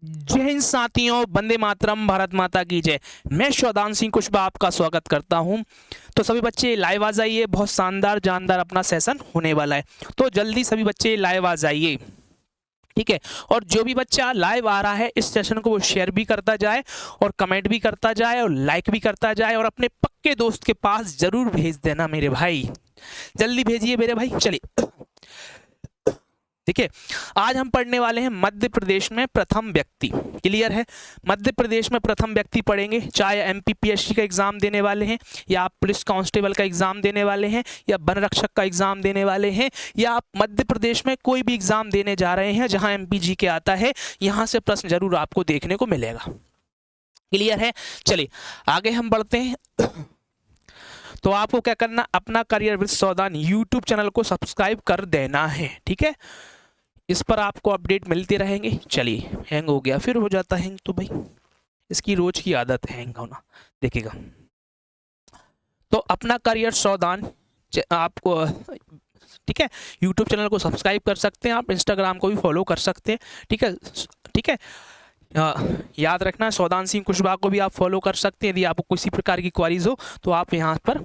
जय हिंद साथियों, वंदे मातरम, भारत माता की जय। मैं शौदान सिंह कुशवाहा आपका स्वागत करता हूं। तो सभी बच्चे लाइव आ जाइए, बहुत शानदार जानदार अपना सेशन होने वाला है। तो जल्दी सभी बच्चे लाइव आ जाइए, ठीक है। और जो भी बच्चा लाइव आ रहा है इस सेशन को वो शेयर भी करता जाए और कमेंट भी करता जाए और लाइक भी करता जाए और अपने पक्के दोस्त के पास जरूर भेज देना मेरे भाई, जल्दी भेजिए मेरे भाई। चलिए ठीक है, आज हम पढ़ने वाले हैं मध्य प्रदेश में प्रथम व्यक्ति। क्लियर है? मध्य प्रदेश में प्रथम व्यक्ति पढ़ेंगे, चाहे एमपीपीएससी का एग्जाम देने वाले हैं, या आप पुलिस कांस्टेबल का एग्जाम देने वाले हैं, या वन रक्षक का एग्जाम देने वाले हैं, या आप मध्य प्रदेश में कोई भी एग्जाम देने जा रहे हैं जहां एमपीजी के आता है, यहां से प्रश्न जरूर आपको देखने को मिलेगा। क्लियर है? चलिए आगे हम बढ़ते हैं। तो आपको क्या करना, अपना career with Saudan YouTube channel को सब्सक्राइब कर देना है, ठीक है। इस पर आपको अपडेट मिलते रहेंगे। चलिए, हैंग हो गया, फिर हो जाता हैंग, तो भाई इसकी रोज की आदत है हैंग होना, देखिएगा। तो अपना करियर सौदान आपको, ठीक है, यूट्यूब चैनल को सब्सक्राइब कर सकते हैं, आप इंस्टाग्राम को भी फॉलो कर सकते हैं, ठीक है, ठीक है। याद रखना, सौदान सिंह कुशवाहा को भी आप फॉलो कर सकते हैं। यदि आपको किसी प्रकार की क्वारीज हो तो आप यहाँ पर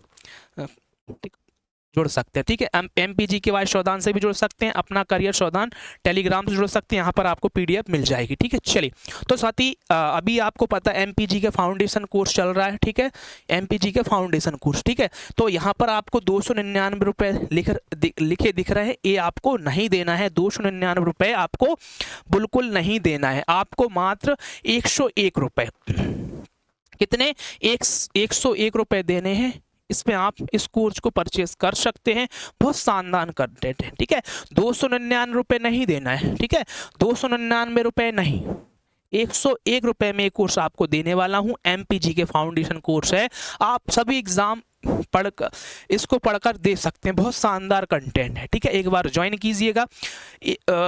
जुड़ सकते हैं, ठीक है। एमपीजी के वाई सौदान से भी जुड़ सकते हैं, अपना करियर सौदान टेलीग्राम से जुड़ सकते हैं, यहाँ पर आपको पीडीएफ मिल जाएगी, ठीक है। चलिए, तो साथ ही अभी आपको पता है एमपीजी के फाउंडेशन कोर्स चल रहा है, ठीक है, एमपीजी के फाउंडेशन कोर्स, ठीक है। तो यहाँ पर आपको 299 रुपये लिखे दिख रहे हैं, ये आपको नहीं देना है। 299 रुपये आपको बिल्कुल नहीं देना है, आपको मात्र 101 रुपये, कितने, 101 रुपये देने हैं। इसमें आप इस कोर्स को परचेस कर सकते हैं, बहुत शानदार कंटेंट है, ठीक है। 299 रुपये नहीं देना है, ठीक है, 299 रुपये नहीं, 101 रुपये में कोर्स आपको देने वाला हूं। एमपीजी के फाउंडेशन कोर्स है, आप सभी एग्जाम पढ़कर इसको पढ़कर दे सकते हैं, बहुत शानदार कंटेंट है, ठीक है। एक बार ज्वाइन कीजिएगा,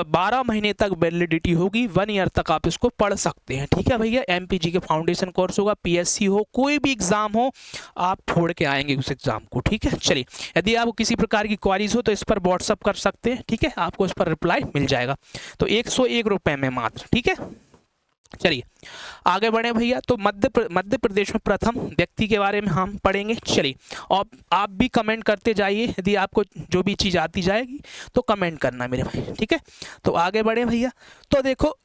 12 महीने तक वैलिडिटी होगी, 1 ईयर तक आप इसको पढ़ सकते हैं, ठीक है भैया। एमपीजी के फाउंडेशन कोर्स होगा, पीएससी हो, कोई भी एग्जाम हो, आप छोड़ के आएंगे उस एग्जाम को, ठीक है। चलिए, यदि आपको किसी प्रकार की क्वारीज हो तो इस पर व्हाट्सअप कर सकते हैं, ठीक है, आपको इस पर रिप्लाई मिल जाएगा। तो 101 रुपये में मात्र, ठीक है। चलिए आगे बढ़े भैया। तो मध्य प्रदेश में प्रथम व्यक्ति के बारे में हम पढ़ेंगे। चलिए, और आप भी कमेंट करते जाइए, यदि आपको जो भी चीज़ आती जाएगी तो कमेंट करना मेरे भाई, ठीक है। तो आगे बढ़े भैया। तो देखो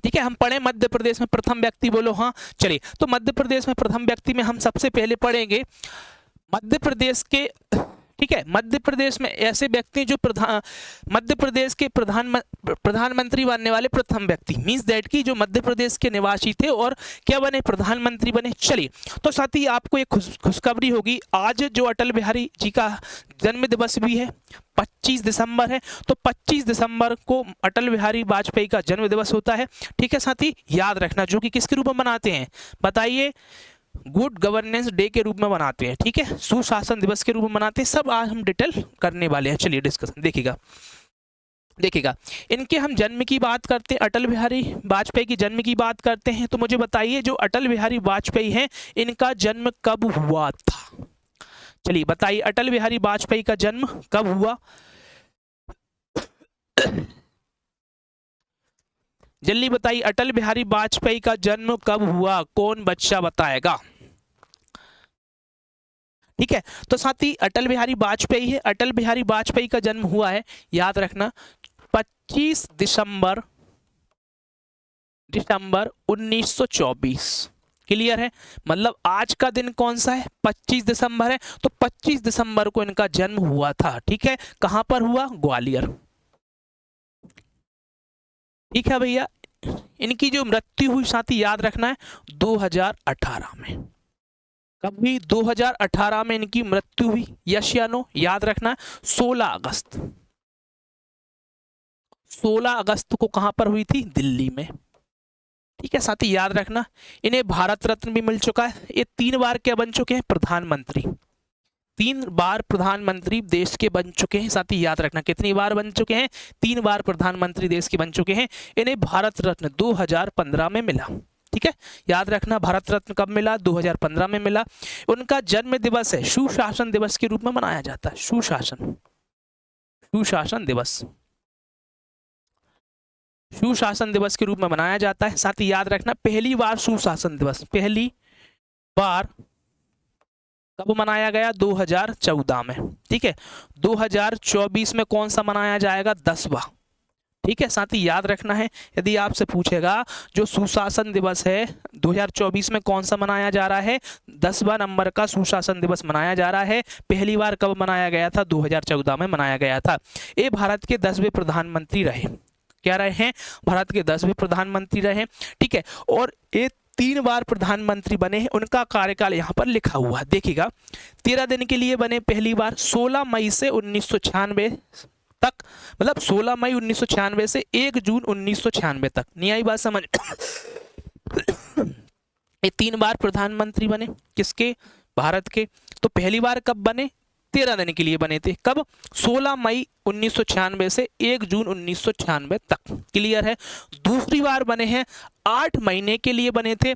ठीक है, हम पढ़े मध्य प्रदेश में प्रथम व्यक्ति, बोलो हाँ। चलिए, तो मध्य प्रदेश में प्रथम व्यक्ति में हम सबसे पहले पढ़ेंगे मध्य प्रदेश के, ठीक है, मध्य प्रदेश में ऐसे व्यक्ति जो मध्य प्रदेश के प्रधानमंत्री बनने वाले प्रथम व्यक्ति, मींस दैट की जो मध्य प्रदेश के निवासी थे और क्या बने, प्रधानमंत्री बने। चलिए, तो साथ ही आपको एक खुशखबरी होगी, आज जो अटल बिहारी जी का जन्म दिवस भी है, 25 दिसंबर है। तो 25 दिसंबर को अटल बिहारी वाजपेयी का जन्म दिवस होता है, ठीक है। साथ ही याद रखना, जो कि किसके रूप में मनाते हैं, बताइए, गुड गवर्नेंस डे के रूप में मनाते हैं, ठीक है, सुशासन दिवस के रूप में मनाते हैं। सब आज हम डिटेल करने वाले हैं। चलिए डिस्कशन देखिएगा, इनके हम जन्म की बात करते हैं, अटल बिहारी वाजपेयी की जन्म की बात करते हैं। तो मुझे बताइए, जो अटल बिहारी वाजपेयी हैं, इनका जन्म कब हुआ था? चलिए बताइए, अटल बिहारी वाजपेयी का जन्म कब हुआ? जल्दी बताइए, अटल बिहारी वाजपेयी का जन्म कब हुआ? कौन बच्चा बताएगा? ठीक है, तो साथ ही अटल बिहारी वाजपेयी है, अटल बिहारी वाजपेयी का जन्म हुआ है, याद रखना, 25 दिसंबर 1924। क्लियर है? मतलब आज का दिन कौन सा है, 25 दिसंबर है। तो 25 दिसंबर को इनका जन्म हुआ था, ठीक है। कहां पर हुआ? ग्वालियर, ठीक है भैया। इनकी जो मृत्यु हुई, साथी याद रखना है, 2018 में। कब हुई? 2018 में इनकी मृत्यु हुई, यस या नो? याद रखना है, 16 अगस्त, 16 अगस्त को कहां पर हुई थी? दिल्ली में, ठीक है। साथी याद रखना, इन्हें भारत रत्न भी मिल चुका है। ये 3 बार क्या बन चुके हैं? प्रधानमंत्री, 3 बार प्रधानमंत्री देश के बन चुके हैं। साथ ही याद रखना, कितनी बार बन चुके हैं? 3 बार प्रधानमंत्री देश के बन चुके हैं। इन्हें भारत रत्न 2015 में मिला, ठीक है। याद रखना, भारत रत्न कब मिला? 2015 में मिला। उनका जन्म दिवस है, सुशासन दिवस के रूप में मनाया जाता है, सुशासन दिवस, सुशासन दिवस के रूप में मनाया जाता है। साथ ही याद रखना पहली बार सुशासन दिवस पहली बार कब मनाया गया? 2014 में। ठीक है, 2024 में कौन सा मनाया जाएगा? 10वां। ठीक है, साथ ही याद रखना है यदि आपसे पूछेगा जो सुशासन दिवस है 2024 में कौन सा मनाया जा रहा है? 10वां नंबर का सुशासन दिवस मनाया जा रहा है। पहली बार कब मनाया गया था? 2014 में मनाया गया था। ये भारत के 10वें प्रधानमंत्री रहे। क्या रहे हैं? भारत के 10वें प्रधानमंत्री रहे। ठीक है, और ये 3 बार प्रधानमंत्री बने हैं। उनका कार्यकाल यहाँ पर लिखा हुआ है, देखिएगा। 13 दिन के लिए बने पहली बार 16 मई से 1996 तक, मतलब 16 मई 1996 से 1 जून 1996 तक। नहीं आई बात समझ? ये 3 बार प्रधानमंत्री बने किसके? भारत के। तो पहली बार कब बने? 13 दिन के लिए बने थे। कब? 16 मई 1996 से 1 जून 1996 तक। क्लियर है? दूसरी बार बने हैं 8 महीने के लिए बने थे।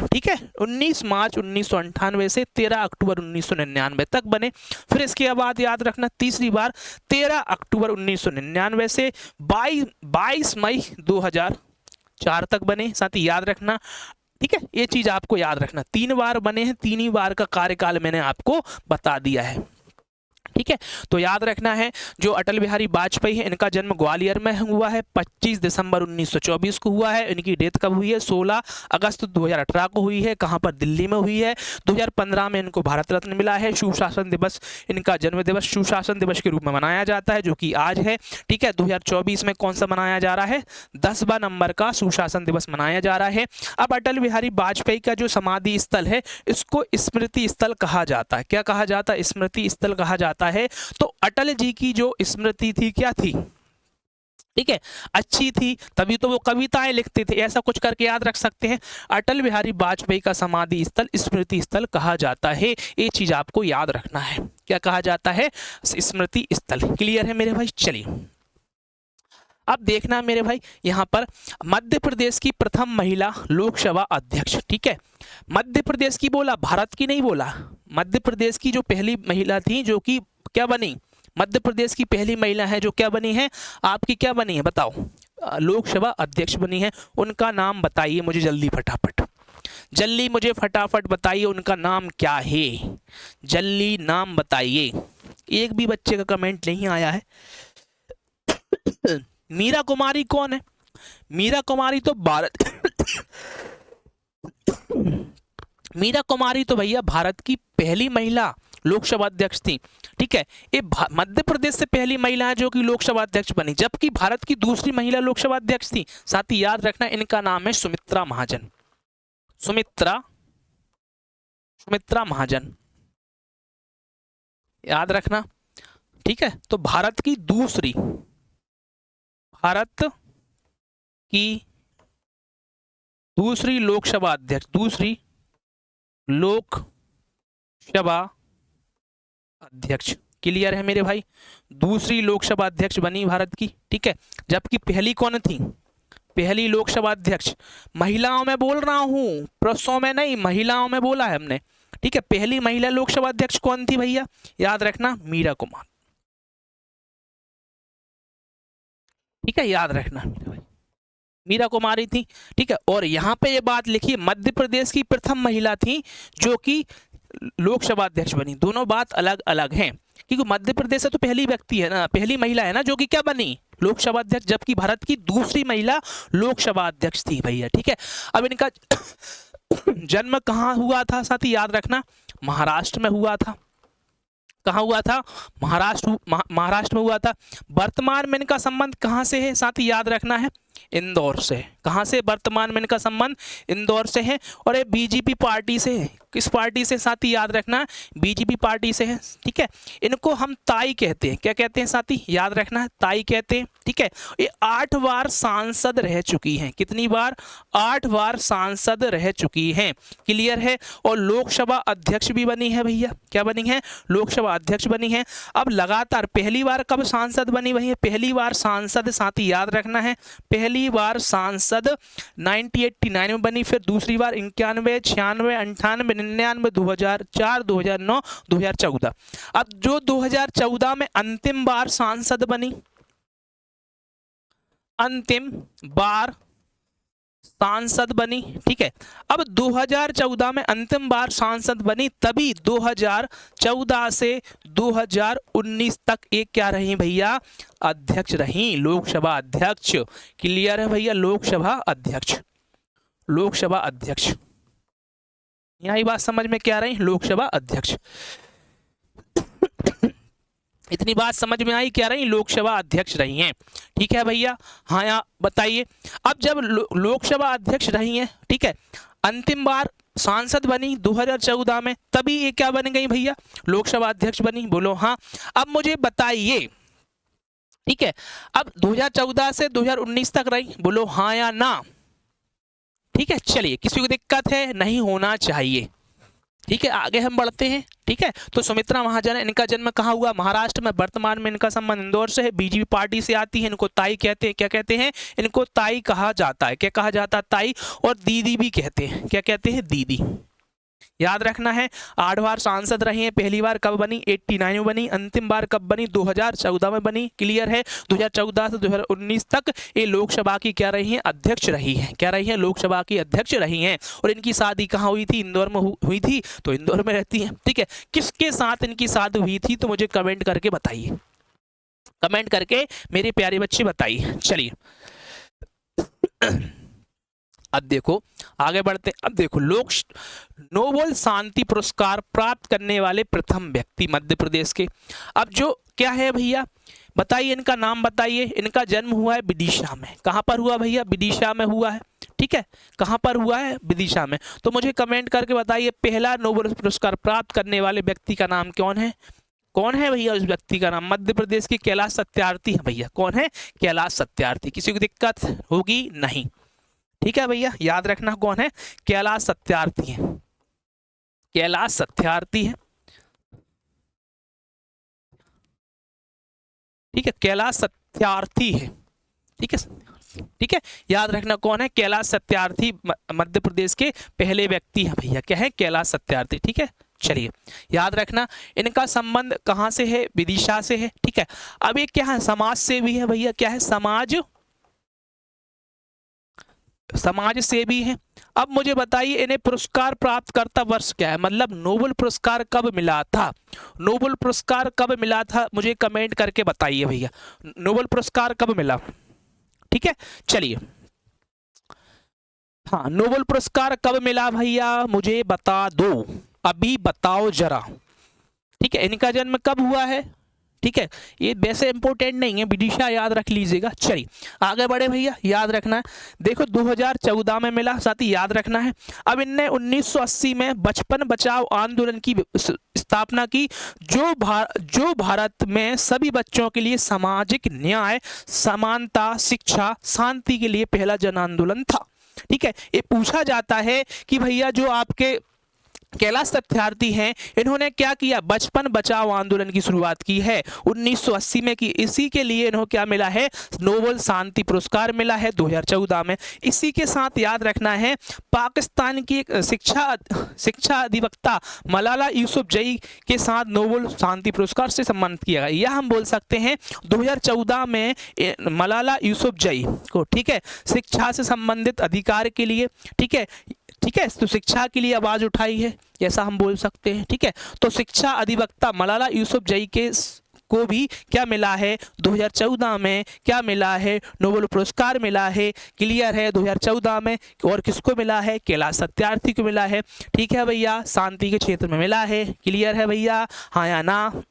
ठीक है, 19 मार्च 1998 से 13 अक्टूबर 1999 तक बने। फिर इसके बाद याद रखना तीसरी बार 13 अक्टूबर 1999 से 22 मई 2004 तक बने। साथ ही याद रखना, ठीक है, ये चीज आपको याद रखना, 3 बार बने हैं। 3 ही बार का कार्यकाल मैंने आपको बता दिया है। ठीक है, तो याद रखना है जो अटल बिहारी वाजपेयी है इनका जन्म ग्वालियर में हुआ है, 25 दिसंबर 1924 को हुआ है। इनकी डेथ कब हुई है? 16 अगस्त 2018 को हुई है। कहाँ पर? दिल्ली में हुई है। 2015 में इनको भारत रत्न मिला है। सुशासन दिवस, इनका जन्म दिवस सुशासन दिवस के रूप में मनाया जाता है, जो कि आज है। ठीक है, 2024 में कौन सा मनाया जा रहा है? 10वां नंबर का सुशासन दिवस मनाया जा रहा है। अब अटल बिहारी वाजपेयी का जो समाधि स्थल है इसको स्मृति स्थल कहा जाता है। क्या कहा जाता है? स्मृति स्थल कहा जाता है। तो अटल जी की जो स्मृति थी क्या थी? ठीक है, अच्छी थी, तभी तो वो कविताएं लिखते थे। ऐसा कुछ करके याद रख सकते हैं। अटल बिहारी वाजपेयी का समाधि स्थल स्मृति स्थल कहा जाता है। ये चीज आपको याद रखना है। क्या कहा जाता है? स्मृति स्थल। क्लियर है मेरे भाई? चलिए अब देखना मेरे भाई, यहाँ पर मध्य प्रदेश की प्रथम महिला लोकसभा अध्यक्ष। ठीक है, मध्य प्रदेश की बोला, भारत की नहीं बोला। मध्य प्रदेश की जो पहली महिला थी जो कि क्या बनी? मध्य प्रदेश की पहली महिला है जो क्या बनी है? आपकी क्या बनी है बताओ? लोकसभा अध्यक्ष बनी है। उनका नाम बताइए मुझे जल्दी फटाफट, जल्दी मुझे फटाफट बताइए उनका नाम क्या है? जल्दी नाम बताइए। एक भी बच्चे का कमेंट नहीं आया है। मीरा कुमारी कौन है? मीरा कुमारी तो भारत मीरा कुमारी तो भैया भारत की पहली महिला लोकसभा अध्यक्ष थी। ठीक है, ये मध्य प्रदेश से पहली महिला है जो कि लोकसभा अध्यक्ष बनी, जबकि भारत की दूसरी महिला लोकसभा अध्यक्ष थी। साथ ही याद रखना इनका नाम है सुमित्रा महाजन। सुमित्रा महाजन याद रखना। ठीक है, तो भारत की दूसरी लोकसभा अध्यक्ष, दूसरी लोकसभा अध्यक्ष। क्लियर है मेरे भाई? दूसरी लोकसभा अध्यक्ष बनी भारत की। ठीक है, जबकि पहली कौन थी? पहली लोकसभा अध्यक्ष महिलाओं में बोल रहा हूं, पुरुषों में नहीं, महिलाओं में बोला है हमने। ठीक है, पहली महिला लोकसभा अध्यक्ष कौन थी भैया? याद रखना मीरा कुमार। ठीक है, याद रखना मीरा कुमारी थी। ठीक है, और यहाँ पे ये बात लिखिए मध्य प्रदेश की प्रथम महिला थी जो कि लोकसभा अध्यक्ष बनी। दोनों बात अलग अलग हैं, क्योंकि मध्य प्रदेश से तो पहली व्यक्ति है ना, पहली महिला है ना जो कि क्या बनी? लोकसभा अध्यक्ष, जबकि भारत की दूसरी महिला लोकसभा अध्यक्ष थी भैया। ठीक है, अब इनका जन्म कहाँ हुआ था? साथ ही याद रखना महाराष्ट्र में हुआ था। कहाँ हुआ था? महाराष्ट्र में हुआ था। वर्तमान में इनका संबंध कहाँ से है? साथ ही याद रखना है इंदौर से। कहाँ से वर्तमान में इनका संबंध? इंदौर से है। और ये बीजेपी पार्टी से है। किस पार्टी से? साथी याद रखना बीजेपी पार्टी से है। ठीक है, इनको हम ताई कहते हैं। क्या कहते हैं साथी? याद रखना ताई कहते हैं। ठीक है, ये 8 बार सांसद रह चुकी हैं। कितनी बार? 8 बार सांसद रह चुकी हैं। क्लियर है? और लोकसभा अध्यक्ष भी बनी है भैया। क्या बनी है? लोकसभा अध्यक्ष बनी है। अब लगातार पहली बार कब सांसद बनी भैया? पहली बार सांसद साथी याद रखना है, पहली बार सांसद 1989 में बनी। फिर दूसरी बार 91, 96, 98, 99, 2004, 2009, 2014। अब जो 2014 में अंतिम बार सांसद बनी, अंतिम बार सांसद बनी, ठीक है। अब 2014 में अंतिम बार सांसद बनी, तभी 2014 से 2019 तक एक क्या रही भैया, अध्यक्ष रही, लोकसभा अध्यक्ष। क्लियर है भैया, लोकसभा अध्यक्ष, लोकसभा अध्यक्ष, यही बात समझ में क्या रही, लोकसभा अध्यक्ष। इतनी बात समझ में आई, क्या रही, लोकसभा अध्यक्ष रही हैं, ठीक है भैया। हाँ या बताइए, अब जब लोकसभा अध्यक्ष रही हैं, ठीक है, अंतिम बार सांसद बनी 2014 में, तभी ये क्या बन गई भैया, लोकसभा अध्यक्ष बनी, बोलो हाँ। अब मुझे बताइए, ठीक है, अब 2014 से 2019 तक रही, बोलो हाँ या ना, ठीक है। चलिए, किसी को दिक्कत है, नहीं होना चाहिए, ठीक है। आगे हम बढ़ते हैं, ठीक है। तो सुमित्रा महाजन, इनका जन्म कहाँ हुआ, महाराष्ट्र में। वर्तमान में इनका संबंध इंदौर से है, बीजेपी पार्टी से आती है। इनको ताई कहते हैं, क्या कहते हैं, इनको ताई कहा जाता है, क्या कहा जाता है, ताई। और दीदी भी कहते हैं, क्या कहते हैं, दीदी, याद रखना है। 8 बार सांसद रही हैं, पहली बार कब बनी, 89 में बनी, अंतिम बार कब बनी, 2014 में बनी, क्लियर है। 2014 से 2019 तक ये लोकसभा की क्या रही हैं, अध्यक्ष रही हैं, क्या रही हैं, लोकसभा की अध्यक्ष रही हैं। और इनकी शादी कहाँ हुई थी, इंदौर में हुई थी, तो इंदौर में रहती हैं, ठीक है। किसके साथ इनकी शादी हुई थी, तो मुझे कमेंट करके बताइए, कमेंट करके मेरे प्यारे बच्चे बताइए। चलिए अब देखो, आगे बढ़ते। अब देखो, नोबेल शांति पुरस्कार प्राप्त करने वाले प्रथम व्यक्ति मध्य प्रदेश के। अब जो क्या है भैया, बताइए, इनका नाम बताइए। इनका जन्म हुआ है विदिशा में। कहाँ पर हुआ भैया, विदिशा में हुआ है, ठीक है। कहाँ पर हुआ है, विदिशा में। तो मुझे कमेंट करके बताइए, पहला नोबेल पुरस्कार प्राप्त करने वाले व्यक्ति का नाम कौन है, कौन है भैया उस व्यक्ति का नाम। मध्य प्रदेश के कैलाश सत्यार्थी है भैया, कौन है, कैलाश सत्यार्थी। किसी को दिक्कत होगी नहीं, ठीक है भैया, याद रखना कौन है, कैलाश सत्यार्थी है, कैलाश सत्यार्थी है, ठीक है, कैलाश सत्यार्थी है, ठीक है, ठीक है, याद रखना कौन है, कैलाश सत्यार्थी मध्य प्रदेश के पहले व्यक्ति हैं भैया, क्या है, कैलाश सत्यार्थी, ठीक है। चलिए, याद रखना, इनका संबंध कहाँ से है, विदिशा से है, ठीक है। अब ये क्या है, समाज सेवी है भैया, क्या है, समाज सेवी है। अब मुझे बताइए, इन्हें पुरस्कार प्राप्त करता वर्ष क्या है, मतलब नोबेल पुरस्कार कब मिला था, नोबेल पुरस्कार कब मिला था, मुझे कमेंट करके बताइए भैया, नोबेल पुरस्कार कब मिला, ठीक है। चलिए, हाँ, नोबेल पुरस्कार कब मिला भैया, मुझे बता दो, अभी बताओ जरा, ठीक है। इनका जन्म कब हुआ है, ठीक है, ये वैसे इंपॉर्टेंट नहीं है, विदिशा याद रख लीजिएगा। चलिए आगे बढ़े भैया, याद रखना है। देखो 2014 में मिला, साथ ही याद रखना है। अब इनने 1980 में बचपन बचाओ आंदोलन की स्थापना की, जो भारत में सभी बच्चों के लिए सामाजिक न्याय, समानता, शिक्षा, शांति के लिए पहला जन आंदोलन था, ठीक है। ये पूछा जाता है कि भैया जो आपके कैलाश सत्यार्थी हैं, इन्होंने क्या किया, बचपन बचाओ आंदोलन की शुरुआत की है 1980 में की। इसी के लिए इन्हों क्या मिला है, नोबेल शांति पुरस्कार मिला है 2014 में। इसी के साथ याद रखना है, पाकिस्तान की एक शिक्षा अधिवक्ता मलाला यूसुफजई के साथ नोबेल शांति पुरस्कार से सम्मानित किया गया। यह हम बोल सकते हैं 2014 में मलाला यूसुफजई को, ठीक है, शिक्षा से संबंधित अधिकार के लिए, ठीक है, ठीक है, तो शिक्षा के लिए आवाज उठाई है, ऐसा हम बोल सकते हैं, ठीक है। तो शिक्षा अधिवक्ता मलाला यूसुफजई के को भी क्या मिला है, 2014 में क्या मिला है, नोबेल पुरस्कार मिला है, क्लियर है, 2014 में। और किसको मिला है, कैलाश सत्यार्थी को मिला है, ठीक है भैया, शांति के क्षेत्र में मिला है, क्लियर है भैया, हाँ या ना,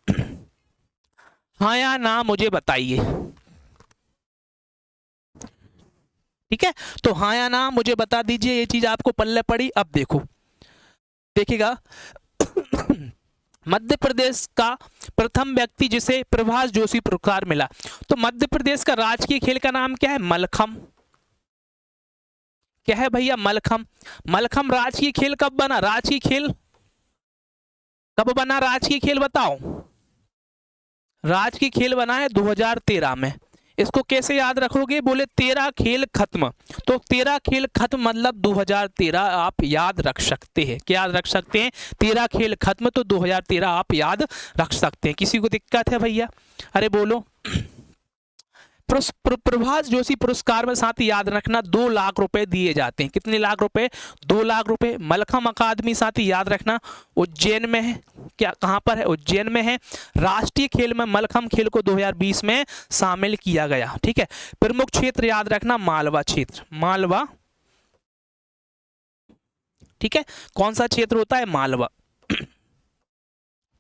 हाँ या ना मुझे बताइए, ठीक है। तो हाँ या ना मुझे बता दीजिए, ये चीज आपको पल्ले पड़ी। अब देखो, देखिएगा मध्य प्रदेश का प्रथम व्यक्ति जिसे प्रभास जोशी पुरस्कार मिला, तो मध्य प्रदेश का राजकीय खेल का नाम क्या है, मलखम, क्या है भैया, मलखम। मलखम राजकीय खेल कब बना, राजकीय खेल कब बना, राजकीय खेल बताओ, राजकीय खेल बना है 2013 में। इसको कैसे याद रखोगे, बोले 13 खेल खत्म, तो 13 खेल खत्म मतलब 2013 आप याद रख सकते हैं, क्या याद रख सकते हैं, 13 खेल खत्म, तो 2013 आप याद रख सकते हैं। किसी को दिक्कत है भैया, अरे बोलो, प्रभाष जोशी पुरस्कार में साथ ही याद रखना 2 लाख रुपए दिए जाते हैं। कितने लाख रुपए? 2 लाख रुपए। मलखम अकादमी साथ ही याद रखना उज्जैन में है। क्या कहां पर है? उज्जैन में है। राष्ट्रीय खेल में मलखम खेल को 2020 में शामिल किया गया। ठीक है। प्रमुख क्षेत्र याद रखना मालवा क्षेत्र, मालवा। ठीक है, कौन सा क्षेत्र होता है? मालवा।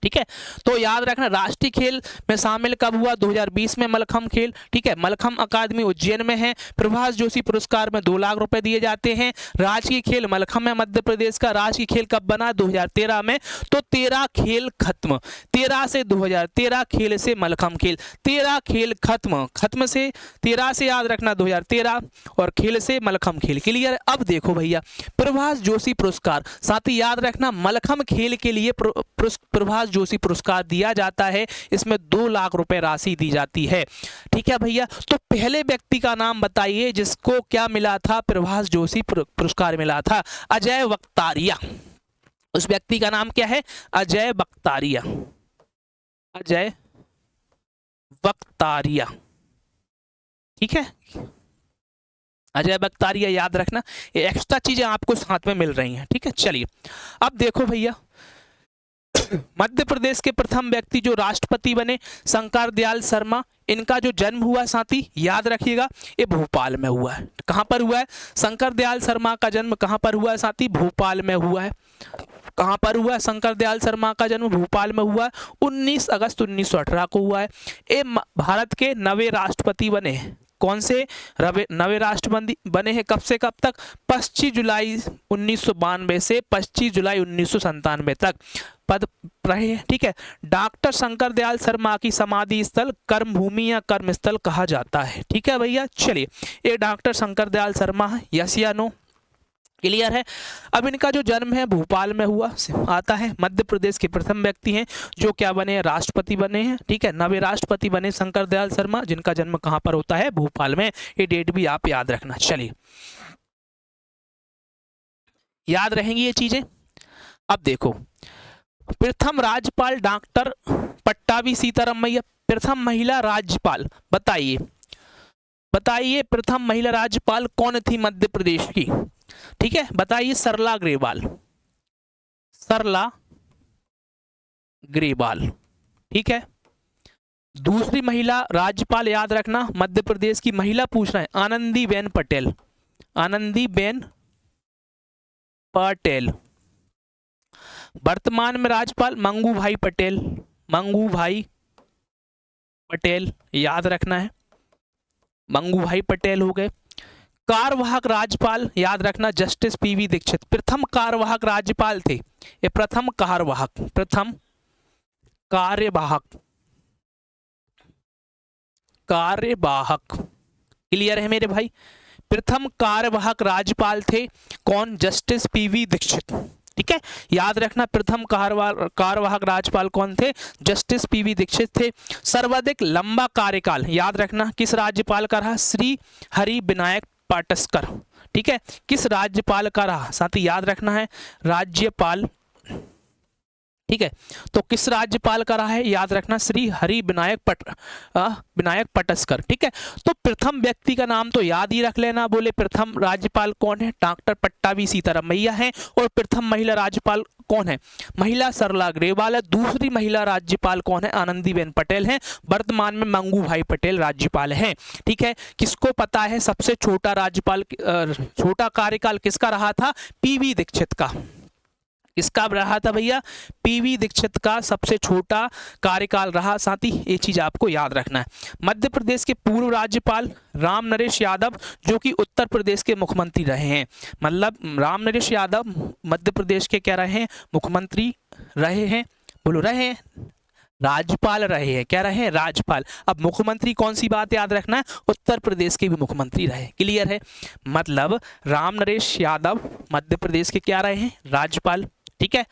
ठीक है, तो याद रखना राष्ट्रीय खेल में शामिल कब हुआ? 2020 में मलखम खेल। ठीक है, मलखम अकादमी उज्जैन में है। प्रभाष जोशी पुरस्कार में 2 लाख रुपए दिए जाते हैं। राष्ट्रीय खेल मलखम में मध्य प्रदेश का। राष्ट्रीय खेल कब बना? 2013 में। तो 13 खेल खत्म, 13 से 2013 खेल से मलखम खेल, 13 खेल खत्म, खत्म से 13 से याद रखना 2013 और खेल से मलखम खेल। क्लियर? अब देखो भैया, प्रभाष जोशी पुरस्कार साथ ही याद रखना मलखम खेल के लिए प्रभाष जोशी पुरस्कार दिया जाता है। इसमें 2 लाख रुपए राशि दी जाती है। ठीक है भैया, तो पहले व्यक्ति का नाम बताइए जिसको क्या मिला था? प्रभाष जोशी पुरस्कार मिला था। अजय वक्तारिया। उस व्यक्ति का नाम क्या है? अजय वक्तारिया, अजय वक्तारिया। ठीक है, अजय वक्तारिया याद रखना। ये एक्स्ट्रा चीजें आपको साथ में मिल रही हैं। ठीक है, चलिए अब देखो भैया, मध्य प्रदेश के प्रथम व्यक्ति जो राष्ट्रपति बने शंकर दयाल शर्मा, इनका जो जन्म हुआ साथी याद रखिएगा ये भोपाल में हुआ है। कहां पर हुआ है? शंकर दयाल शर्मा का जन्म कहां पर हुआ है साथी? भोपाल में हुआ है। कहां पर हुआ है शंकर दयाल शर्मा का जन्म? भोपाल में हुआ है। 19 अगस्त 1918 को हुआ है। ये भारत के नवे राष्ट्रपति बने हैं। कौन से नवे राष्ट्रपति बने हैं? कब से कब तक? 25 जुलाई 1992 से 25 जुलाई 1997 तक पद रहे हैं। ठीक है, डॉक्टर शंकर दयाल शर्मा की समाधि स्थल कर्मभूमि या कर्मस्थल कहा जाता है। ठीक है भैया, चलिए ये डॉक्टर शंकर दयाल शर्मा है। यस या नो? क्लियर है? अब इनका जो जन्म है भोपाल में हुआ आता है। मध्य प्रदेश के प्रथम व्यक्ति हैं जो क्या बने? राष्ट्रपति बने हैं। ठीक है, नवे राष्ट्रपति बने शंकर दयाल शर्मा, जिनका जन्म कहां पर होता है? भोपाल में। ये डेट भी आप याद रखना। चलिए याद रहेंगी ये चीजें। अब देखो, प्रथम राज्यपाल डॉक्टर पट्टाभी सीतारामैया। प्रथम महिला राज्यपाल बताइए, बताइए प्रथम महिला राज्यपाल कौन थी मध्य प्रदेश की? ठीक है, बताइए। सरला ग्रेवाल, सरला ग्रेवाल। ठीक है, दूसरी महिला राज्यपाल याद रखना मध्य प्रदेश की, महिला पूछ रहे हैं, आनंदीबेन पटेल, आनंदीबेन पटेल। वर्तमान में राज्यपाल मंगू भाई पटेल, मंगू भाई पटेल याद रखना है, मंगू भाई पटेल हो गए। कार्यवाहक राज्यपाल याद रखना जस्टिस पीवी दीक्षित, प्रथम कार्यवाहक राज्यपाल थे ये। प्रथम कार्यवाहक, प्रथम कार्यवाहक, कार्यवाहक। क्लियर है मेरे भाई? प्रथम कार्यवाहक राज्यपाल थे कौन? Justice PV Dikshit. ठीक है, याद रखना प्रथम कार्यवाहक राज्यपाल कौन थे? जस्टिस पीवी दीक्षित थे। सर्वाधिक लंबा कार्यकाल याद रखना किस राज्यपाल का रहा? श्री हरि विनायक पाटस्कर। ठीक है, किस राज्यपाल का रहा साथी? याद रखना है राज्यपाल। ठीक है, तो किस राज्यपाल का रहा है? याद रखना श्री हरि विनायक पाटस्कर। ठीक है, तो प्रथम व्यक्ति का नाम तो याद ही रख लेना। बोले प्रथम राज्यपाल कौन है? डॉक्टर पट्टाभी सीतारामैया है। और प्रथम महिला राज्यपाल कौन है? महिला सरला ग्रेवाल है। दूसरी महिला राज्यपाल कौन है? आनंदीबेन पटेल है। वर्तमान में मंगू भाई पटेल राज्यपाल हैं। ठीक है, किसको पता है सबसे छोटा राज्यपाल, छोटा कार्यकाल किसका रहा था? पीवी दीक्षित का। किसका रहा था भैया? पीवी दीक्षित का सबसे छोटा कार्यकाल रहा। साथ ही ये चीज आपको याद रखना है। मध्य प्रदेश के पूर्व राज्यपाल राम नरेश यादव जो कि उत्तर प्रदेश के मुख्यमंत्री रहे हैं। मतलब राम नरेश यादव मध्य प्रदेश के क्या रहे हैं? मुख्यमंत्री रहे हैं। बोलो रहे हैं, राज्यपाल रहे हैं। क्या रहे हैं? राज्यपाल। अब मुख्यमंत्री कौन सी बात याद रखना है? उत्तर प्रदेश के भी मुख्यमंत्री रहे। क्लियर है? मतलब राम नरेश यादव मध्य प्रदेश के क्या रहे हैं? राज्यपाल। ठीक है,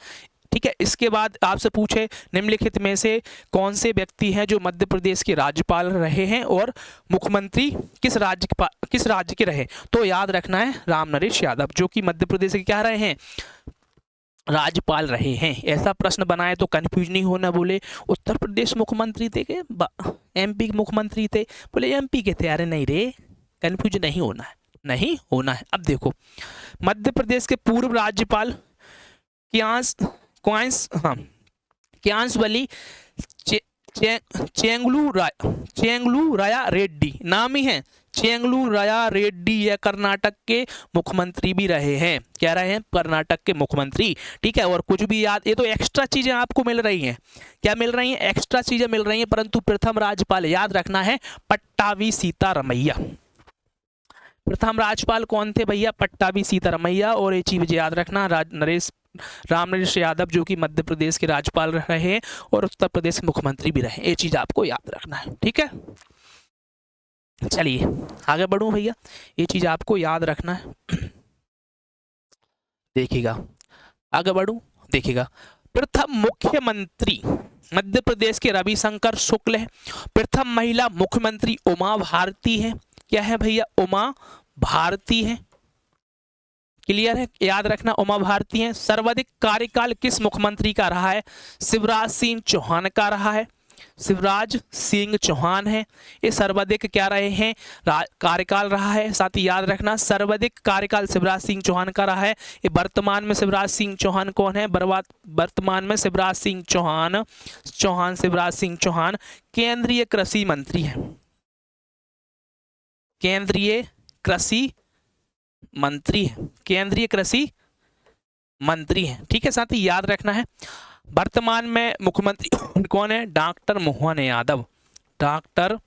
ठीक है। इसके बाद आपसे पूछे निम्नलिखित में से कौन से व्यक्ति हैं जो मध्य प्रदेश के राज्यपाल रहे हैं और मुख्यमंत्री किस राज्य के रहे? तो याद रखना है राम नरेश यादव जो कि मध्य प्रदेश के क्या रहे हैं? राज्यपाल रहे हैं? ऐसा प्रश्न बनाए तो कंफ्यूज नहीं होना। बोले उत्तर प्रदेश मुख्यमंत्री थे के एमपी के मुख्यमंत्री थे? बोले एमपी के थे। अरे नहीं रे, कंफ्यूज नहीं होना है, नहीं होना है। अब देखो, मध्य प्रदेश के पूर्व राज्यपाल क्यांसवली चेंगलू राया रेड्डी नाम ही है। चेंगलू राया रेड्डी ये कर्नाटक के मुख्यमंत्री भी रहे हैं। क्या रहे हैं? कर्नाटक के मुख्यमंत्री। ठीक है, और कुछ भी याद, ये तो एक्स्ट्रा चीजें आपको मिल रही हैं। क्या मिल रही हैं? एक्स्ट्रा चीजें मिल रही हैं। परंतु प्रथम राज्यपाल याद रखना है पट्टाभी सीतारमैया। प्रथम राज्यपाल कौन थे भैया? पट्टाभी सीतारमैया। और ये चीज याद रखना, रामनरेश यादव जो कि मध्य प्रदेश के राज्यपाल रहे और उत्तर प्रदेश के मुख्यमंत्री भी रहे। ये चीज आपको याद रखना है। ठीक है, चलिए आगे बढ़ूं भैया, ये चीज आपको याद रखना है। देखिएगा, आगे बढ़ूं, देखिएगा। प्रथम मुख्यमंत्री मध्य प्रदेश के रविशंकर शुक्ल है। प्रथम महिला मुख्यमंत्री उमा भारती है। क्या है भैया? उमा भारती है। क्लियर है? याद रखना, उमा भारती है। सर्वाधिक कार्यकाल किस मुख्यमंत्री का रहा है? शिवराज सिंह चौहान का रहा है। शिवराज सिंह चौहान है, ये सर्वाधिक क्या रहे हैं? कार्यकाल रहा है। साथ ही याद रखना, सर्वाधिक कार्यकाल शिवराज सिंह चौहान का रहा है। ये वर्तमान में शिवराज सिंह चौहान कौन है? वर्तमान में शिवराज सिंह चौहान शिवराज सिंह चौहान केंद्रीय कृषि मंत्री है। केंद्रीय कृषि मंत्री है, केंद्रीय कृषि मंत्री है। ठीक है, साथ ही याद रखना है वर्तमान में मुख्यमंत्री कौन है? डॉक्टर मोहन यादव। डॉक्टर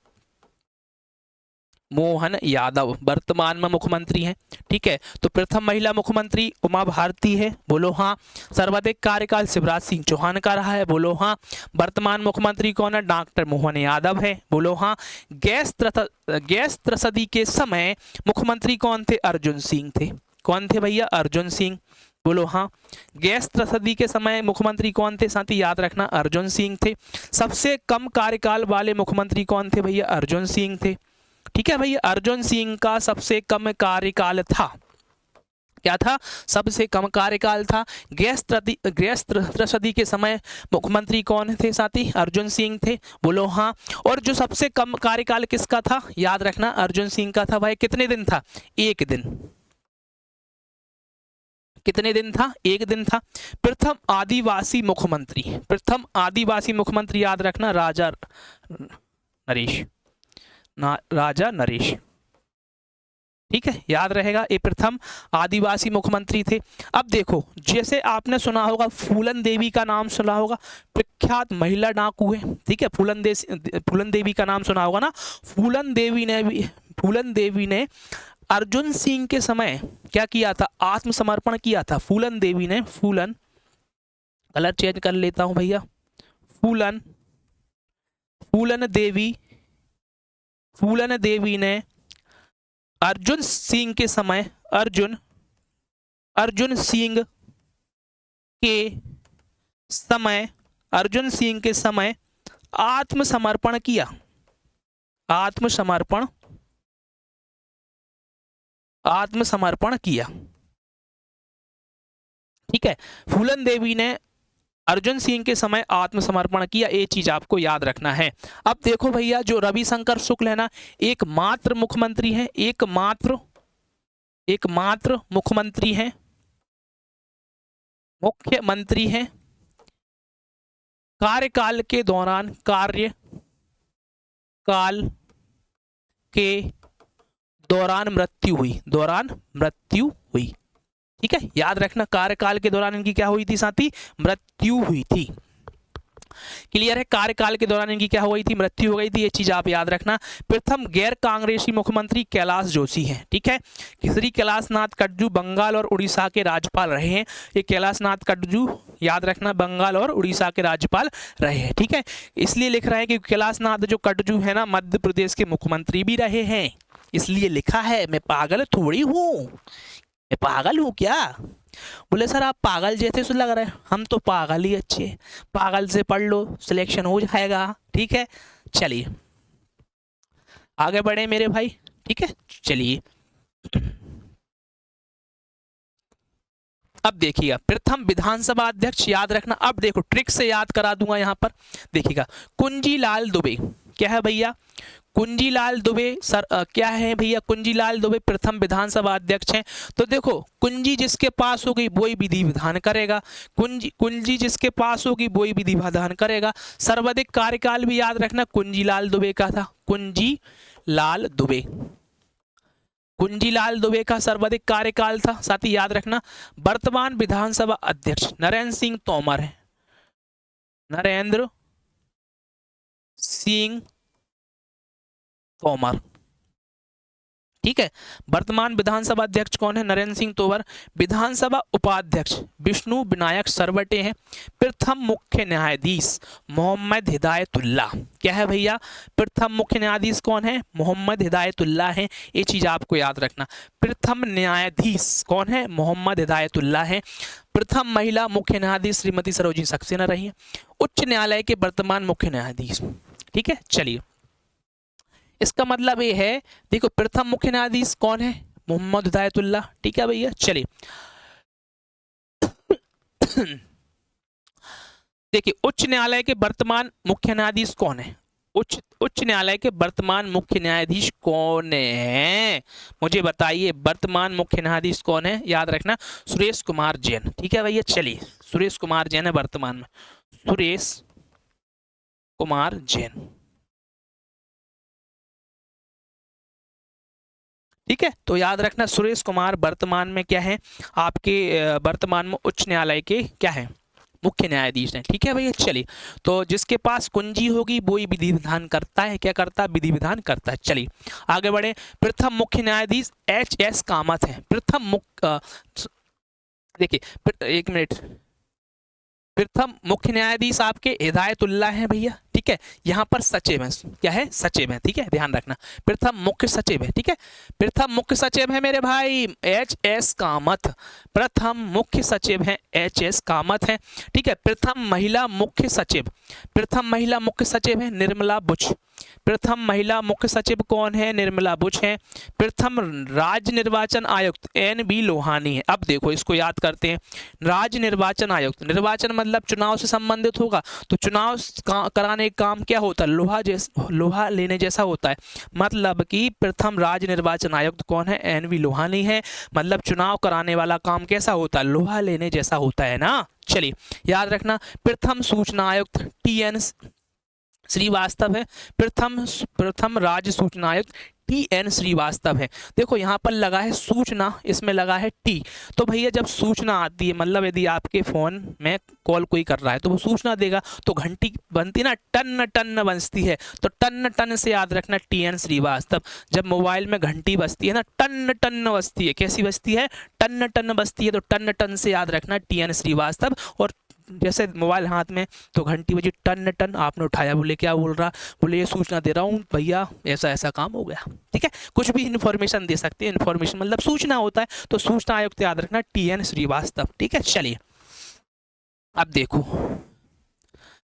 मोहन यादव वर्तमान में मुख्यमंत्री हैं। ठीक है, तो प्रथम महिला मुख्यमंत्री उमा भारती है। बोलो हाँ। सर्वाधिक कार्यकाल शिवराज सिंह चौहान का रहा है। बोलो हाँ। वर्तमान मुख्यमंत्री कौन है? डॉक्टर मोहन यादव है। बोलो हाँ। गैस त्रसदी के समय मुख्यमंत्री कौन थे? अर्जुन सिंह थे। कौन थे भैया? अर्जुन सिंह। बोलो हाँ। गैस त्रसदी के समय मुख्यमंत्री कौन थे? साथी याद रखना, अर्जुन सिंह थे। सबसे कम कार्यकाल वाले मुख्यमंत्री कौन थे भैया? अर्जुन सिंह थे। ठीक है भैया, अर्जुन सिंह का सबसे कम कार्यकाल था। क्या था? सबसे कम कार्यकाल था। गैस त्रसदी के समय मुख्यमंत्री कौन थे साथी? अर्जुन सिंह थे। बोलो हाँ। और जो सबसे कम कार्यकाल किसका था? याद रखना, अर्जुन सिंह का था। भाई कितने दिन था? एक दिन। कितने दिन था? एक दिन था। प्रथम आदिवासी मुख्यमंत्री, प्रथम आदिवासी मुख्यमंत्री याद रखना, राजा नरेश। ठीक है, याद रहेगा, ये प्रथम आदिवासी मुख्यमंत्री थे। अब देखो, जैसे आपने सुना होगा फूलन देवी का नाम सुना होगा, प्रख्यात महिला डाकू है। ठीक है, फूलन देवी का नाम सुना होगा ना। फूलन देवी ने अर्जुन सिंह के समय क्या किया था? आत्मसमर्पण किया था। फूलन देवी ने, कलर चेंज कर लेता हूं भैया, फूलन देवी ने अर्जुन सिंह के समय, अर्जुन सिंह के समय आत्मसमर्पण किया। आत्मसमर्पण किया। ठीक है, फूलन देवी ने अर्जुन सिंह के समय आत्मसमर्पण किया। ये चीज आपको याद रखना है। अब देखो भैया, जो रविशंकर शुक्ल है ना, एकमात्र मुख्यमंत्री हैं, एकमात्र मुख्यमंत्री हैं कार्यकाल के दौरान मृत्यु हुई। ठीक है, याद रखना, कार्यकाल के दौरान इनकी क्या हुई थी साथी? मृत्यु हुई थी। क्लियर है? कार्यकाल के दौरान इनकी क्या हो गई थी? मृत्यु हो गई थी। ये चीज आप याद रखना। प्रथम गैर कांग्रेसी मुख्यमंत्री कैलाश जोशी हैं। ठीक है, श्री कैलाशनाथ कटजू बंगाल और उड़ीसा के राज्यपाल रहे हैं। ये कैलाशनाथ कटजू याद रखना, बंगाल और उड़ीसा के राज्यपाल रहे हैं। ठीक है, इसलिए लिख रहा है कि कैलाशनाथ जो कटजू है ना, मध्य प्रदेश के मुख्यमंत्री भी रहे हैं, इसलिए लिखा है। मैं पागल थोड़ी हूँ, मैं पागल हूँ क्या? बोले सर आप पागल जैसे से लग रहे हैं। हम तो पागल ही अच्छे, पागल से पढ़ लो, सिलेक्शन हो जाएगा। ठीक है, चलिए आगे बढ़े मेरे भाई। ठीक है, चलिए अब देखिएगा प्रथम विधानसभा अध्यक्ष, याद रखना। अब देखो ट्रिक से याद करा दूंगा यहाँ पर, देखिएगा कुंजीलाल दुबे, क्या है भैया, कुंजीलाल दुबे सर क्या है भैया, कुंजीलाल दुबे प्रथम विधानसभा अध्यक्ष हैं। तो देखो कुंजी जिसके पास होगी वही विधि विधान करेगा, कुंजी जिसके पास होगी वही विधि विधान करेगा। सर्वाधिक कार्यकाल भी याद रखना कुंजीलाल दुबे का था, कुंजीलाल दुबे, कुंजीलाल दुबे का सर्वाधिक कार्यकाल था। साथ ही याद रखना वर्तमान विधानसभा अध्यक्ष नरेंद्र सिंह तोमर है, नरेंद्र सिंह तोमर, ठीक है। वर्तमान विधानसभा अध्यक्ष कौन है, नरेंद्र सिंह तोमर। विधानसभा उपाध्यक्ष विष्णु विनायक सरवटे हैं। प्रथम मुख्य न्यायाधीश मोहम्मद हिदायतुल्लाह, क्या है भैया, प्रथम मुख्य न्यायाधीश कौन है, मोहम्मद हिदायतुल्लाह है। ये चीज आपको याद रखना, प्रथम न्यायाधीश कौन है, मोहम्मद हिदायतुल्लाह है। प्रथम महिला मुख्य न्यायाधीश श्रीमती सरोजिनी सक्सेना रही है। उच्च न्यायालय के वर्तमान मुख्य न्यायाधीश, ठीक है। चलिए इसका मतलब ये है, देखो प्रथम मुख्य न्यायाधीश कौन है, मोहम्मद हिदायतुल्लाह, ठीक है भैया। चलिए देखिए उच्च न्यायालय के वर्तमान मुख्य न्यायाधीश कौन है, उच्च न्यायालय के वर्तमान मुख्य न्यायाधीश कौन है, मुझे बताइए वर्तमान मुख्य न्यायाधीश कौन है, याद रखना सुरेश कुमार जैन, ठीक है भैया। चलिए सुरेश कुमार जैन है वर्तमान में, सुरेश कुमार जैन, ठीक है। तो याद रखना सुरेश कुमार वर्तमान में क्या है, आपके वर्तमान में उच्च न्यायालय के क्या है, मुख्य न्यायाधीश हैं, ठीक है भैया। चलिए तो जिसके पास कुंजी होगी वो ही विधि विधान करता है, क्या करता है, विधि विधान करता है। चलिए आगे बढ़े। प्रथम मुख्य न्यायाधीश HS कामत है। प्रथम मुख्य, देखिए एक मिनट, प्रथम मुख्य न्यायाधीश आपके हिदायतुल्लाह हैं भैया, ठीक है। यहाँ पर सचिव है, क्या है, सचिव है, ठीक है, ध्यान रखना प्रथम मुख्य सचिव है, ठीक है। प्रथम मुख्य सचिव है मेरे भाई HS कामत, प्रथम मुख्य सचिव है HS कामत है, ठीक है। प्रथम महिला मुख्य सचिव, प्रथम महिला मुख्य सचिव है निर्मला बुच, प्रथम महिला मुख्य सचिव कौन है, निर्मला बुच है। प्रथम राज्य निर्वाचन आयुक्त NB लोहानी है। अब देखो इसको याद करते हैं, राज्य निर्वाचन आयुक्त, निर्वाचन मतलब चुनाव से संबंधित होगा, तो चुनाव कराने का काम क्या होता है, लोहा लेने जैसा होता है। मतलब कि प्रथम राज्य निर्वाचन आयुक्त कौन है, NB लोहानी है। मतलब चुनाव कराने वाला काम कैसा होता है, लोहा लेने जैसा होता है ना। चलिए याद रखना प्रथम सूचना आयुक्त TN श्रीवास्तव है। प्रथम राज्य सूचना आयुक्त TN श्रीवास्तव है। देखो यहाँ पर लगा है सूचना, इसमें लगा है T, तो भैया जब सूचना आती है मतलब यदि आपके फोन में कॉल कोई कर रहा है तो वो सूचना देगा, तो घंटी बनती ना टन टन बजती है, तो टन टन से याद रखना TN श्रीवास्तव। जब मोबाइल में घंटी बजती है ना टन टन बजती है, कैसी बजती है, टन टन बजती है, तो टन टन से याद रखना TN श्रीवास्तव। और जैसे मोबाइल हाथ में तो घंटी बजी टन टन, आपने उठाया, बोले क्या बोल रहा, बोले ये सूचना दे रहा हूँ भैया ऐसा ऐसा काम हो गया, ठीक है। कुछ भी इन्फॉर्मेशन दे सकते हैं, इन्फॉर्मेशन मतलब सूचना होता है, तो सूचना आयुक्त याद रखना TN श्रीवास्तव, ठीक है। चलिए अब देखो,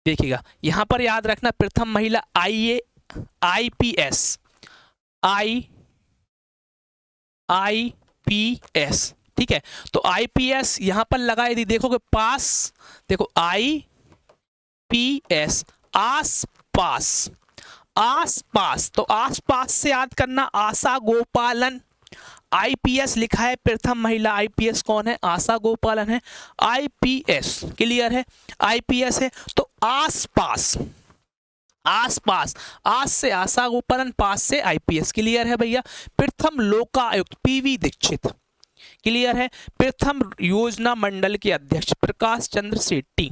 देखिएगा यहाँ पर याद रखना प्रथम महिला IPS, ठीक है। तो IPS यहां पर लगा, यदि देखोगे पास, देखो IPS आस पास, तो आस पास से याद करना आशा गोपालन। IPS लिखा है प्रथम महिला IPS कौन है, आशा गोपालन है। IPS क्लियर है, IPS है, तो आस पास, आस से आशा गोपालन, पास से IPS, क्लियर है भैया। प्रथम लोकायुक्त PV दीक्षित, क्लियर है। प्रथम योजना मंडल के अध्यक्ष प्रकाश चंद्र शेट्टी,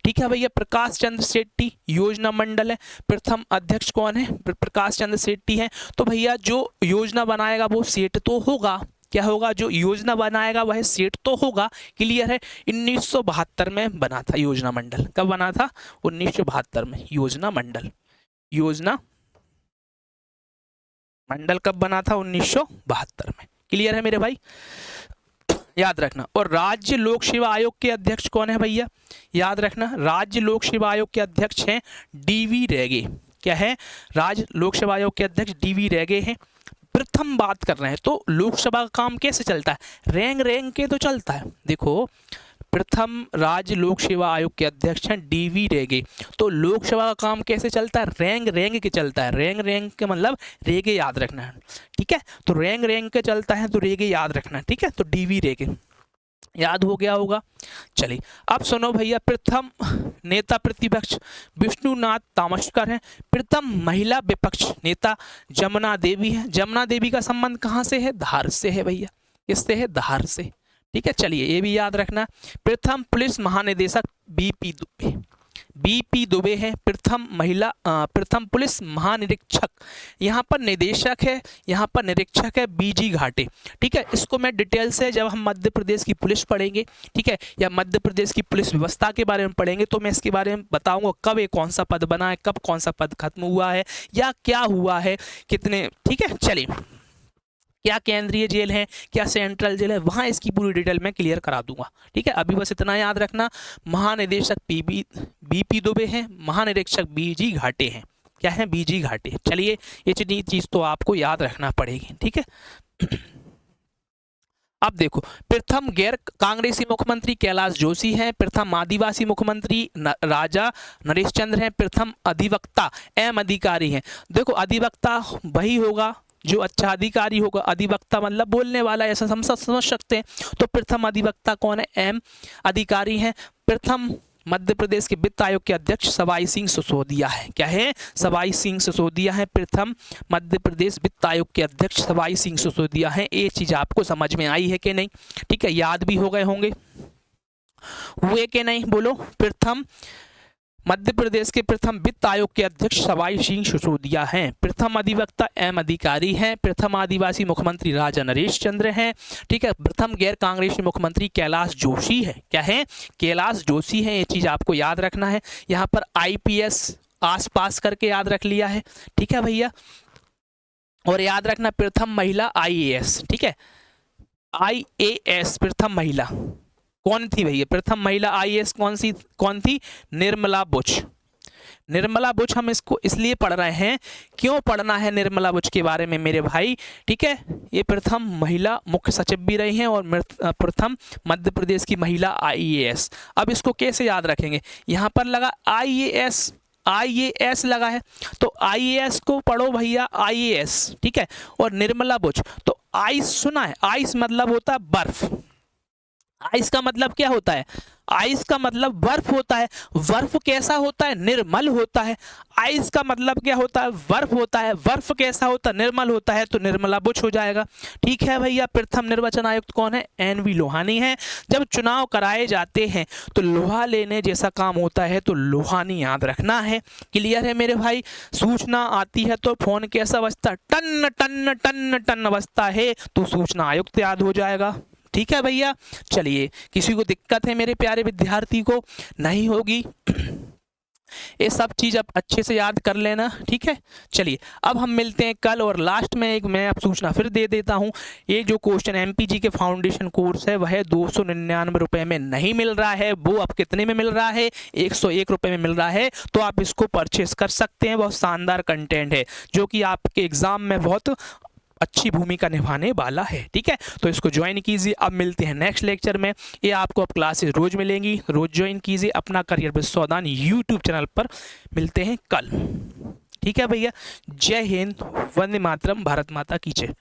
ठीक है भैया, प्रकाश चंद्र शेट्टी योजना मंडल है, प्रथम अध्यक्ष कौन है, प्रकाश चंद्र शेट्टी है। तो भैया जो योजना बनाएगा वो सेठ तो होगा, क्या होगा, जो योजना बनाएगा वह सेठ तो होगा, क्लियर है। 1972 में बना था योजना मंडल, कब बना था, 1972 में योजना मंडल कब बना था, 1972 में, क्लियर है मेरे भाई, याद रखना। और राज्य लोक सेवा आयोग के अध्यक्ष कौन है भैया, याद रखना राज्य लोक सेवा आयोग के अध्यक्ष हैं DV रेगे, क्या है, राज्य लोक सेवा आयोग के अध्यक्ष DV रेगे हैं। प्रथम बात कर रहे हैं तो लोकसभा का काम कैसे चलता है, रैंक रैंक के तो चलता है। देखो प्रथम राज्य लोक सेवा आयोग के अध्यक्ष हैं डीवी रेगे। तो लोकसभा का काम कैसे चलता है, रैंक रैंक के चलता है। रैंक रैंक के मतलब रेगे याद रखना है, ठीक है। तो रैंक रैंक के चलता है तो रेगे याद रखना है, ठीक है। तो डीवी रेगे याद हो गया होगा। चलिए अब सुनो भैया, प्रथम नेता प्रतिपक्ष विष्णुनाथ तामस्कर हैं। प्रथम महिला विपक्ष नेता जमुना देवी है। जमुना देवी का संबंध कहाँ से है, धार से है भैया। किससे है, धार से, ठीक है। चलिए ये भी याद रखना। प्रथम पुलिस महानिदेशक बीपी दुबे है। प्रथम पुलिस महानिरीक्षक, यहाँ पर निदेशक है, यहाँ पर निरीक्षक है बीजी घाटे, ठीक है। इसको मैं डिटेल से जब हम मध्य प्रदेश की पुलिस पढ़ेंगे, ठीक है, या मध्य प्रदेश की पुलिस व्यवस्था के बारे में पढ़ेंगे तो मैं इसके बारे में बताऊंगा कब ये कौन सा पद बना है, कब कौन सा पद खत्म हुआ है, या क्या हुआ है, कितने, ठीक है। चलिए क्या केंद्रीय जेल है, क्या सेंट्रल जेल है, वहाँ इसकी पूरी डिटेल में क्लियर करा दूंगा, ठीक है। अभी बस इतना याद रखना, महानिदेशक बीपी दुबे हैं, महानिरीक्षक बीजी घाटे हैं। क्या है, बीजी घाटे। चलिए ये चीज़ तो आपको याद रखना पड़ेगी, ठीक है। अब देखो, प्रथम गैर कांग्रेसी मुख्यमंत्री कैलाश जोशी हैं। प्रथम आदिवासी मुख्यमंत्री राजा नरेश चंद्र हैं। प्रथम अधिवक्ता एम अधिकारी हैं। देखो अधिवक्ता वही होगा जो अच्छा अधिकारी होगा। अधिवक्ता मतलब बोलने वाला, ऐसा समझ सकते हैं। तो प्रथम अधिवक्ता कौन है, एम अधिकारी हैं। प्रथम मध्य प्रदेश के वित्त आयोग के अध्यक्ष सवाई सिंह सिसोदिया है। क्या है, सवाई सिंह सिसोदिया है। प्रथम मध्य प्रदेश वित्त आयोग के अध्यक्ष सवाई सिंह सिसोदिया है। ये चीज आपको समझ में आई है कि नहीं, ठीक है, याद भी हो गए होंगे, हुए कि नहीं, बोलो। प्रथम मध्य प्रदेश के प्रथम वित्त आयोग के अध्यक्ष सवाई सिंह सिसोदिया हैं। प्रथम अधिवक्ता एम अधिकारी हैं। प्रथम आदिवासी मुख्यमंत्री राजा नरेश चंद्र हैं, ठीक है। प्रथम गैर कांग्रेसी मुख्यमंत्री कैलाश जोशी है। क्या है, कैलाश जोशी है। ये चीज आपको याद रखना है। यहाँ पर आईपीएस आसपास करके याद रख लिया है, ठीक है भैया। और याद रखना प्रथम महिला आईएएस, ठीक है, आईएएस प्रथम महिला कौन थी भैया, प्रथम महिला आईएएस कौन थी, निर्मला बुच। निर्मला बुच हम इसको इसलिए पढ़ रहे हैं, क्यों पढ़ना है निर्मला बुच के बारे में मेरे भाई, ठीक है। ये प्रथम महिला मुख्य सचिव भी रही हैं और प्रथम मध्य प्रदेश की महिला आईएएस। अब इसको कैसे याद रखेंगे, यहाँ पर लगा आईएएस लगा है, तो आईएएस को पढ़ो भैया आईएएस, ठीक है। और निर्मला बुच, तो आइस सुना है, आइस मतलब होता है बर्फ। आइस का मतलब क्या होता है, आइस का मतलब बर्फ होता है। बर्फ कैसा होता है, निर्मल होता है। आइस का मतलब क्या होता है, बर्फ होता है। बर्फ कैसा होता है, निर्मल होता है। तो निर्मला बुच हो जाएगा, ठीक है भैया। प्रथम निर्वाचन आयुक्त कौन है, एनवी लोहानी है। जब चुनाव कराए जाते हैं तो लोहा लेने जैसा काम होता है, तो लोहानी याद रखना है। क्लियर है मेरे भाई। सूचना आती है तो फोन कैसा बजता है, टन टन टन टन बजता है, तो सूचना आयुक्त याद हो जाएगा, ठीक है भैया। चलिए, किसी को दिक्कत है मेरे प्यारे विद्यार्थी को, नहीं होगी, ये सब चीज आप अच्छे से याद कर लेना, ठीक है। चलिए अब हम मिलते हैं कल, और लास्ट में एक मैं आप सूचना फिर दे देता हूं। ये जो क्वेश्चन एमपीजी के फाउंडेशन कोर्स है वह 299 रुपए में नहीं मिल रहा है, वो अब कितने में मिल रहा है, 101 रुपए में मिल रहा है। तो आप इसको परचेस कर सकते हैं। बहुत शानदार कंटेंट है जो कि आपके एग्जाम में बहुत अच्छी भूमिका निभाने वाला है, ठीक है। तो इसको ज्वाइन कीजिए। अब मिलते हैं नेक्स्ट लेक्चर में। ये आपको अब क्लासेस रोज मिलेंगी, रोज ज्वाइन कीजिए। अपना करियर विद सावधान यूट्यूब चैनल पर मिलते हैं कल, ठीक है भैया। जय हिंद, वंदे मातरम, भारत माता की जय।